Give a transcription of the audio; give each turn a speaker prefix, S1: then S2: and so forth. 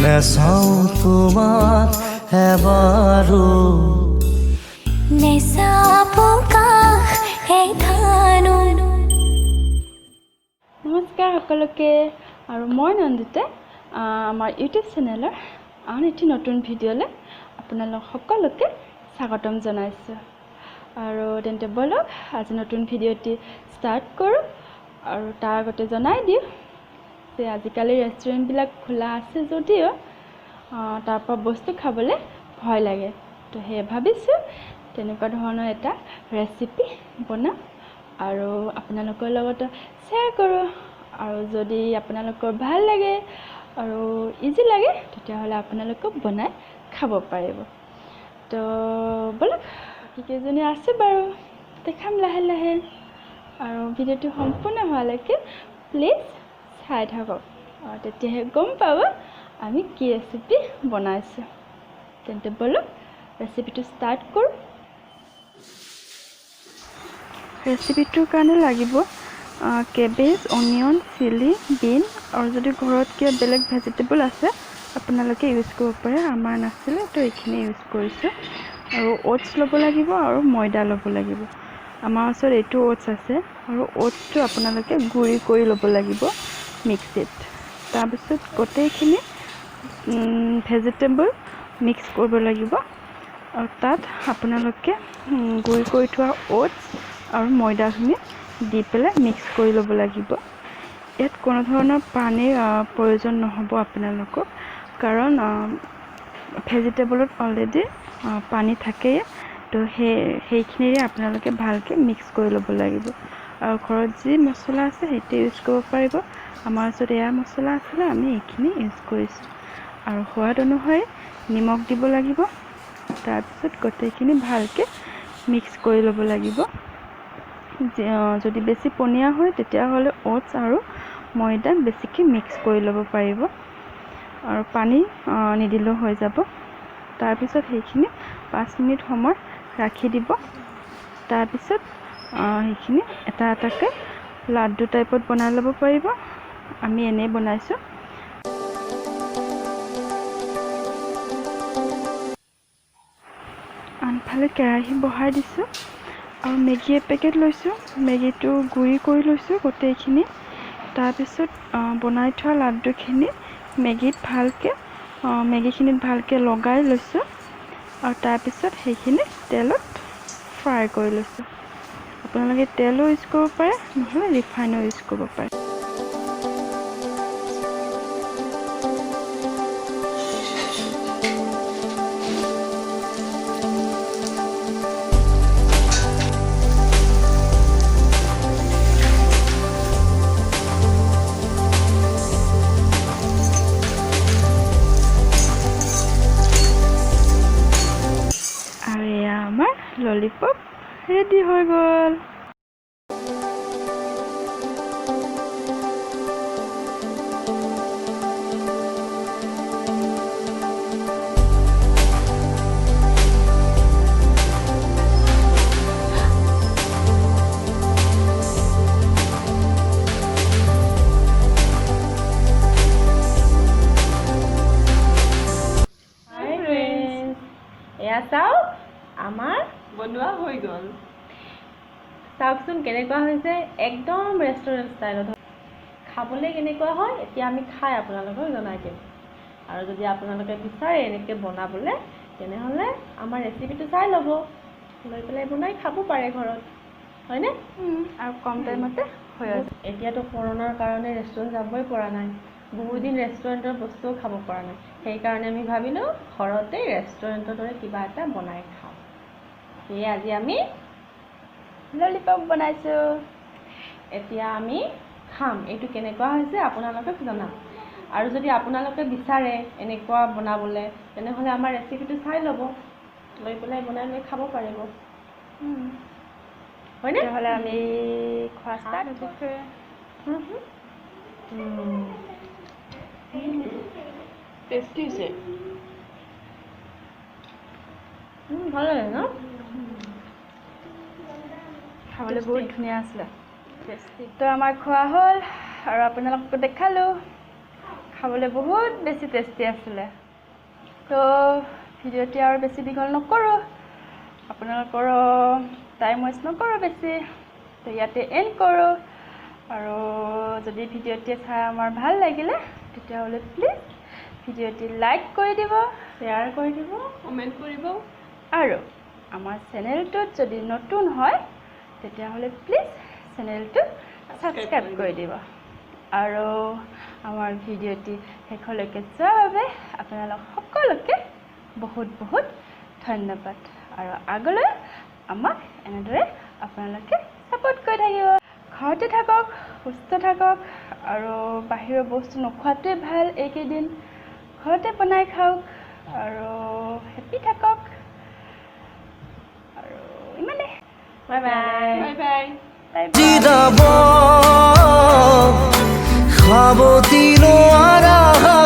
S1: নেচাওঁ তোমাক এবাৰো
S2: নমস্কাৰ সকলোকে আৰু মই নন্দিতে আমাৰ ইউটিউব চেনেলৰ আন এটি নতুন ভিডিঅ'লৈ আপোনালোক সকলোকে স্বাগতম জনাইছোঁ আৰু তেন্তে বলক আজি নতুন ভিডিঅ'টি ষ্টাৰ্ট কৰোঁ আৰু তাৰ আগতে জনাই দিওঁ যে আজিকালি ৰেষ্টুৰেণ্টবিলাক খোলা আছে যদিও তাৰ পৰা বস্তু খাবলৈ ভয় লাগে তো সেয়ে ভাবিছোঁ তেনেকুৱা ধৰণৰ এটা ৰেচিপি বনাম আৰু আপোনালোকৰ লগত শ্বেয়াৰ কৰোঁ আৰু যদি আপোনালোকৰ ভাল লাগে আৰু ইজি লাগে তেতিয়াহ'লে আপোনালোকে বনাই খাব পাৰিব তো বলক কেইজনী আছে বাৰু দেখাম লাহে লাহে আৰু ভিডিঅ'টো সম্পূৰ্ণ হোৱালৈকে প্লিজ চাই থাকক আৰু তেতিয়াহে গম পাব আমি কি ৰেচিপি বনাইছোঁ তেন্তে বলক ৰেচিপিটো ষ্টাৰ্ট কৰোঁ ৰেচিপিটোৰ কাৰণে লাগিব কেবেজ অনিয়ন চিলি বিন আৰু যদি ঘৰত কিবা বেলেগ ভেজিটেবল আছে আপোনালোকে ইউজ কৰিব পাৰে আমাৰ নাছিলে তো এইখিনি ইউজ কৰিছোঁ আৰু অ'টছ ল'ব লাগিব আৰু ময়দা ল'ব লাগিব আমাৰ ওচৰত এইটো অ'টছ আছে আৰু অ'টছটো আপোনালোকে গুড়ি কৰি ল'ব লাগিব মিক্সিত তাৰপিছত গোটেইখিনি ভেজিটেবল মিক্স কৰিব লাগিব আৰু তাত আপোনালোকে গুড়ি কৰি থোৱা অ'টছ আৰু ময়দাখিনি দি পেলাই মিক্স কৰি ল'ব লাগিব ইয়াত কোনো ধৰণৰ পানীৰ প্ৰয়োজন নহ'ব আপোনালোকক কাৰণ ভেজিটেবলত অলৰেডি পানী থাকেই তো সেইখিনিৰে আপোনালোকে ভালকৈ মিক্স কৰি ল'ব লাগিব আৰু ঘৰত যি মছলা আছে সেইটো ইউজ কৰিব পাৰিব আমাৰ ওচৰত এয়া মছলা আছিলে আমি এইখিনি ইউজ কৰিছোঁ আৰু সোৱাদ অনুসৰি নিমখ দিব লাগিব তাৰপিছত গোটেইখিনি ভালকৈ মিক্স কৰি ল'ব লাগিব যদি বেছি পনীয়া হয় তেতিয়াহ'লে অ'টছ আৰু ময়দা বেছিকৈ মিক্স কৰি ল'ব পাৰিব আৰু পানী নিদিলেও হৈ যাব তাৰপিছত সেইখিনি 5 মিনিট সময় ৰাখি দিব তাৰপিছত সেইখিনি এটা এটাকৈ লাড্ডু টাইপত বনাই ল'ব পাৰিব আমি এনেই বনাইছোঁ আনফালে কেৰাহী বহাই দিছোঁ আৰু মেগী এপেকেট লৈছোঁ মেগীটো গুড়ি কৰি লৈছোঁ গোটেইখিনি তাৰপিছত বনাই থোৱা লাড্ডুখিনি মেগীখিনিত ভালকৈ লগাই লৈছোঁ আৰু তাৰপিছত সেইখিনি তেলত ফ্ৰাই কৰি লৈছোঁ আপোনালোকে তেলো ইউজ কৰিব পাৰে নহ'লে ৰিফাইনো ইউজ কৰিব পাৰে ললিপপ ৰেডি হৈ গ'ল
S3: এয়া চাওক আমাৰ বনোৱা হৈ গ'ল চাওকচোন কেনেকুৱা হৈছে একদম ৰেষ্টুৰেণ্ট ষ্টাইলত খাবলৈ কেনেকুৱা হয় এতিয়া আমি খাই আপোনালোকক জনাই দিম আৰু যদি আপোনালোকে বিচাৰে এনেকৈ বনাবলৈ তেনেহ'লে আমাৰ ৰেচিপিটো চাই ল'ব লৈ পেলাই বনাই খাব পাৰে ঘৰত হয়নে
S2: আৰু কম টাইমতে হৈ আছে
S3: এতিয়াতো কৰোণাৰ কাৰণে ৰেষ্টুৰেণ্ট যাবই পৰা নাই বহুত দিন ৰেষ্টুৰেণ্টৰ বস্তুও খাব পৰা নাই সেইকাৰণে আমি ভাবিলোঁ ঘৰতে ৰেষ্টুৰেণ্টৰ দৰে কিবা এটা বনাই খাওঁ সেয়ে আজি আমি
S2: ললিপপ বনাইছোঁ
S3: এতিয়া আমি খাম এইটো কেনেকুৱা হৈছে আপোনালোকক জনাম আৰু যদি আপোনালোকে বিচাৰে এনেকুৱা বনাবলৈ তেনেহ'লে আমাৰ ৰেচিপিটো চাই ল'ব লৈ পেলাই বনাই লৈ খাব পাৰিব হয়নে
S2: তেতিয়াহ'লে আমি খোৱা ষ্টাৰ্ট
S3: টেষ্টি হৈছে ভাল লাগে ন
S2: খাবলৈ বহুত ধুনীয়া আছিলে তো আমাৰ খোৱা হ'ল আৰু আপোনালোককো দেখালোঁ খাবলৈ বহুত বেছি টেষ্টি আছিলে তো ভিডিঅ'টি আৰু বেছি দীঘল নকৰোঁ আপোনালোকৰ টাইম ৱেষ্ট নকৰোঁ বেছি তো ইয়াতে এণ্ড কৰোঁ আৰু যদি ভিডিঅ'টি চাই আমাৰ ভাল লাগিলে তেতিয়াহ'লে প্লিজ ভিডিঅ'টি লাইক কৰি দিব
S3: শ্বেয়াৰ কৰি দিব কমেণ্ট কৰিব
S2: আৰু আমাৰ চেনেলটোত যদি নতুন হয় তেতিয়াহ'লে প্লিজ চেনেলটো ছাবস্ক্ৰাইব কৰি দিব আৰু আমাৰ ভিডিঅ'টি শেষলৈকে চোৱাৰ বাবে আপোনালোক সকলোকে বহুত বহুত ধন্যবাদ আৰু আগলৈ আমাক এনেদৰে আপোনালোকে ছাপোৰ্ট কৰি থাকিব ঘৰতে থাকক সুস্থ থাকক আৰু বাহিৰৰ বস্তু নোখোৱাটোৱে ভাল এইকেইদিন ঘৰতে বনাই খাওক আৰু হেপী থাকক আৰু ইমানে
S3: বাই বাই বাই বাই
S1: জিৰাব খাব দিলো আৰাহা